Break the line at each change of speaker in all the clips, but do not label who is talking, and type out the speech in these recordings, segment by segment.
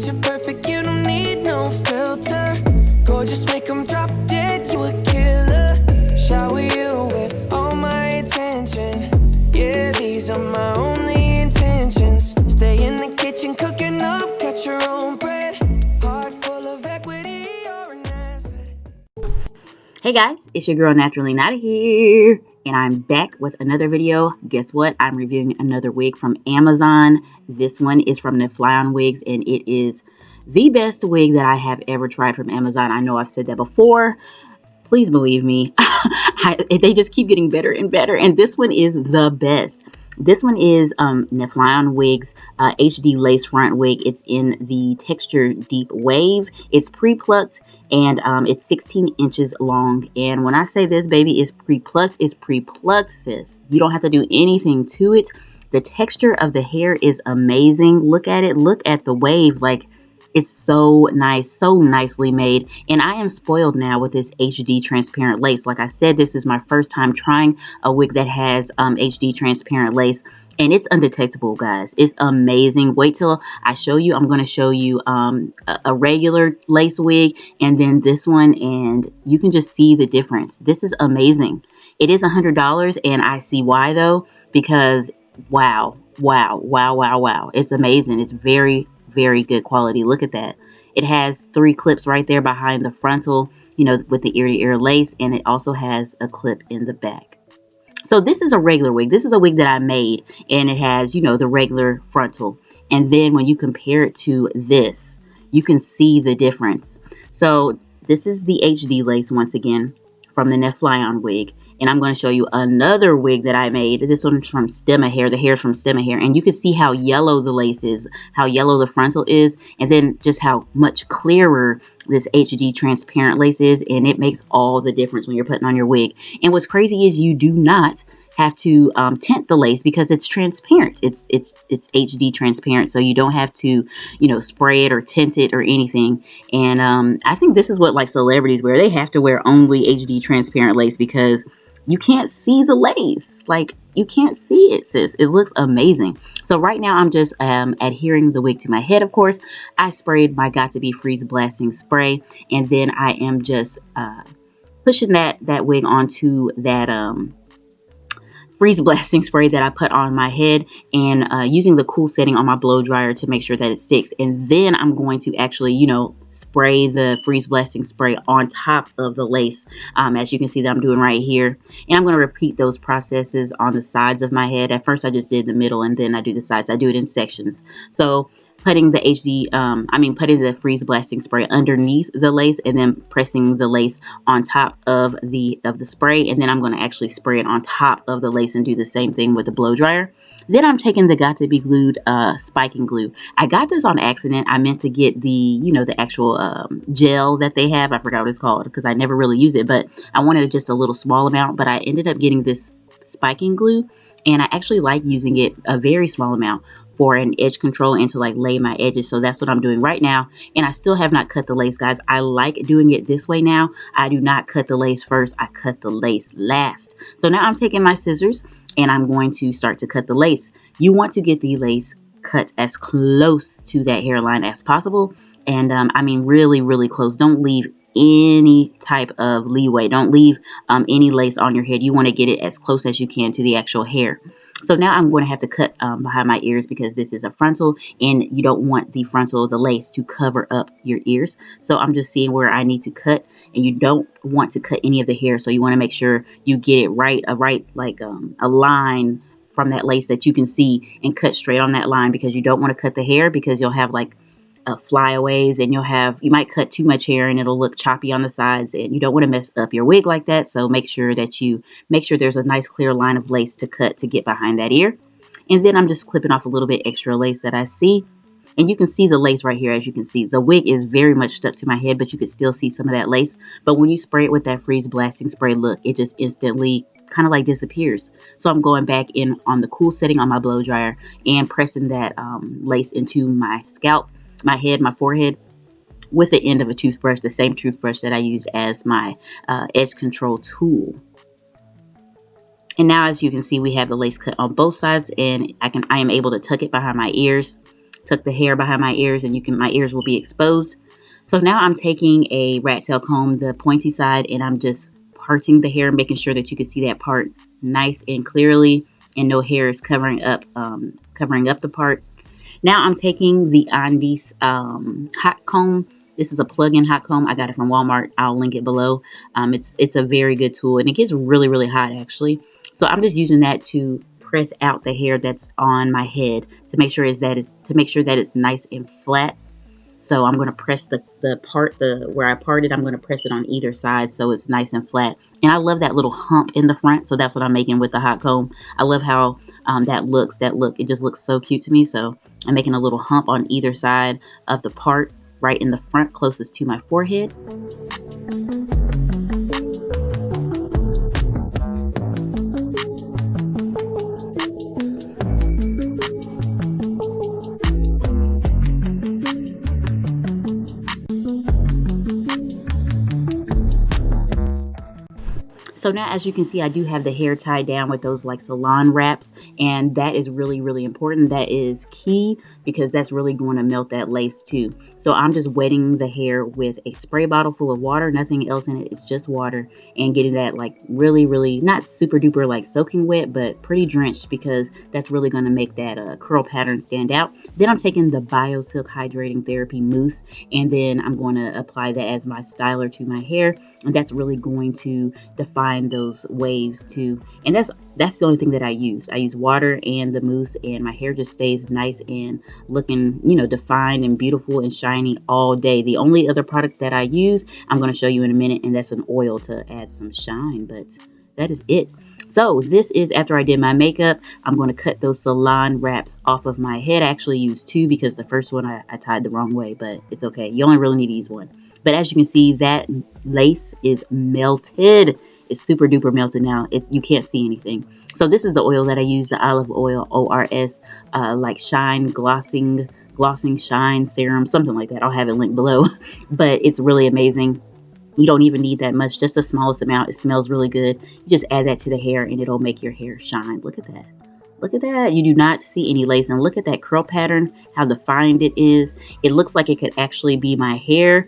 picture perfect, you don't need no filter. Gorgeous, make them drop dead, you a killer. Shower you with all my attention. Yeah, these are my only intentions. Stay in the kitchen cooking up, got your own bread. Heart full of equity, you're an asset.
Hey guys, it's your girl Naturally Nata here, and I'm back with another video. Guess what? I'm reviewing another wig from Amazon. This one is from NEFLYON wigs, and it is the best wig that I have ever tried from Amazon. I know I've said that before. Please believe me. They just keep getting better and better, and this one is the best. This one is NEFLYON wigs HD lace front wig. It's in the texture deep wave. It's pre-plucked, and it's 16 inches long. And when I say this baby is pre-plucked, it's pre-plucked, sis. You don't have to do anything to it. The texture of the hair is amazing. Look at it. Look at the wave. Like, it's so nice, so nicely made. And I am spoiled now with this HD transparent lace. Like I said, this is my first time trying a wig that has HD transparent lace. And it's undetectable, guys. It's amazing. Wait till I show you. I'm going to show you a regular lace wig and then this one. And you can just see the difference. This is amazing. It is $100 and I see why though. Because wow. It's amazing. It's very good quality. Look at that. It has 3 clips right there behind the frontal, you know, with the ear-to-ear lace, and it also has a clip in the back. So this is a regular wig. This is a wig that I made, and it has, you know, the regular frontal. And then when you compare it to this, you can see the difference. So this is the HD lace once again from the NEFLYON wig. And I'm going to show you another wig that I made. This one's from Stemma Hair. The hair from Stemma Hair. And you can see how yellow the lace is, how yellow the frontal is, and then just how much clearer this HD transparent lace is. And it makes all the difference when you're putting on your wig. And what's crazy is you do not have to tint the lace because it's transparent. It's HD transparent, so you don't have to, you know, spray it or tint it or anything. And I think this is what like celebrities wear. They have to wear only HD transparent lace because you can't see the lace. Like, you can't see it, sis. It looks amazing. So right now I'm just adhering the wig to my head, of course. I sprayed my Got to Be Freeze Blasting spray, and then I am just pushing that wig onto that freeze blasting spray that I put on my head, and using the cool setting on my blow dryer to make sure that it sticks. And then I'm going to actually, you know, spray the freeze blasting spray on top of the lace, as you can see that I'm doing right here. And I'm going to repeat those processes on the sides of my head. At first I just did the middle, and then I do the sides. I do it in sections. So putting the putting the freeze blasting spray underneath the lace, and then pressing the lace on top of the spray, and then I'm going to actually spray it on top of the lace and do the same thing with the blow dryer. Then I'm taking the Got to Be Glued spiking glue. I got this on accident. I meant to get the, you know, the actual gel that they have. I forgot what it's called because I never really use it, but I wanted just a little small amount. But I ended up getting this spiking glue, and I actually like using it a very small amount for an edge control and to like lay my edges. So that's what I'm doing right now. And I still have not cut the lace, guys. I like doing it this way now. I do not cut the lace first. I cut the lace last. So now I'm taking my scissors and I'm going to start to cut the lace. You want to get the lace cut as close to that hairline as possible. And I mean really close. Don't leave any type of leeway. Don't leave any lace on your head. You want to get it as close as you can to the actual hair. So now I'm going to have to cut behind my ears because this is a frontal, and you don't want the frontal, the lace, to cover up your ears. So I'm just seeing where I need to cut, and you don't want to cut any of the hair. So you want to make sure you get it right, a line from that lace that you can see, and cut straight on that line, because you don't want to cut the hair because you'll have like flyaways, and you might cut too much hair and it'll look choppy on the sides, and you don't want to mess up your wig like that. So make sure there's a nice clear line of lace to cut to get behind that ear. And then I'm just clipping off a little bit extra lace that I see, and you can see the lace right here. As you can see, the wig is very much stuck to my head, but you can still see some of that lace. But when you spray it with that freeze blasting spray, look, it just instantly kind of like disappears. So I'm going back in on the cool setting on my blow dryer and pressing that lace into my scalp, my head, my forehead, with the end of a toothbrush, the same toothbrush that I use as my edge control tool. And now, as you can see, we have the lace cut on both sides, and I am able to tuck it behind my ears. tuck the hair behind my ears, and my ears will be exposed. So now I'm taking a rat tail comb, the pointy side, and I'm just parting the hair, making sure that you can see that part nice and clearly, and no hair is covering up the part. Now I'm taking the Andis hot comb. This is a plug-in hot comb. I got it from Walmart. I'll link it below. It's a very good tool, and it gets really, really hot actually. So I'm just using that to press out the hair that's on my head to make sure that it's nice and flat. So I'm going to press the part where I parted. I'm going to press it on either side so it's nice and flat. And I love that little hump in the front. So that's what I'm making with the hot comb. I love how that looks. It just looks so cute to me. So I'm making a little hump on either side of the part right in the front closest to my forehead. So now, as you can see, I do have the hair tied down with those like salon wraps, and that is really, really important. That is key because that's really going to melt that lace too. So I'm just wetting the hair with a spray bottle full of water, nothing else in it. It's just water, and getting that like really, really not super duper like soaking wet, but pretty drenched, because that's really going to make that curl pattern stand out. Then I'm taking the BioSilk Hydrating Therapy Mousse, and then I'm going to apply that as my styler to my hair, and that's really going to define those waves too. And that's the only thing that I use. I use water and the mousse, and my hair just stays nice and looking, defined and beautiful and shiny all day. The only other product that I use, I'm going to show you in a minute, and that's an oil to add some shine, but that is it. So this is after I did my makeup. I'm going to cut those salon wraps off of my head. I actually used two because the first one I tied the wrong way, but it's okay. You only really need to use one. But as you can see, that lace is melted. It's super duper melted now. You can't see anything. So this is the oil that I use, the olive oil, ORS, like shine glossing shine serum, something like that. I'll have it linked below. But it's really amazing. You don't even need that much, just the smallest amount. It smells really good. You just add that to the hair and it'll make your hair shine. Look at that. Look at that. You do not see any lace. And look at that curl pattern, how defined it is. It looks like it could actually be my hair.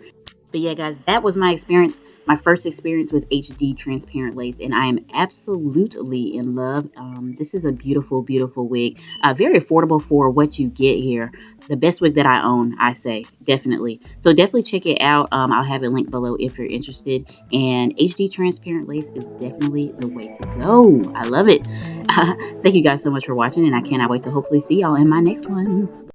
But yeah, guys, that was my experience, my first experience with HD transparent lace, and I am absolutely in love. This is a beautiful, beautiful wig. Very affordable for what you get here. The best wig that I own, I say, definitely. So definitely check it out. I'll have it linked below if you're interested. And HD transparent lace is definitely the way to go. I love it. Thank you guys so much for watching, and I cannot wait to hopefully see y'all in my next one.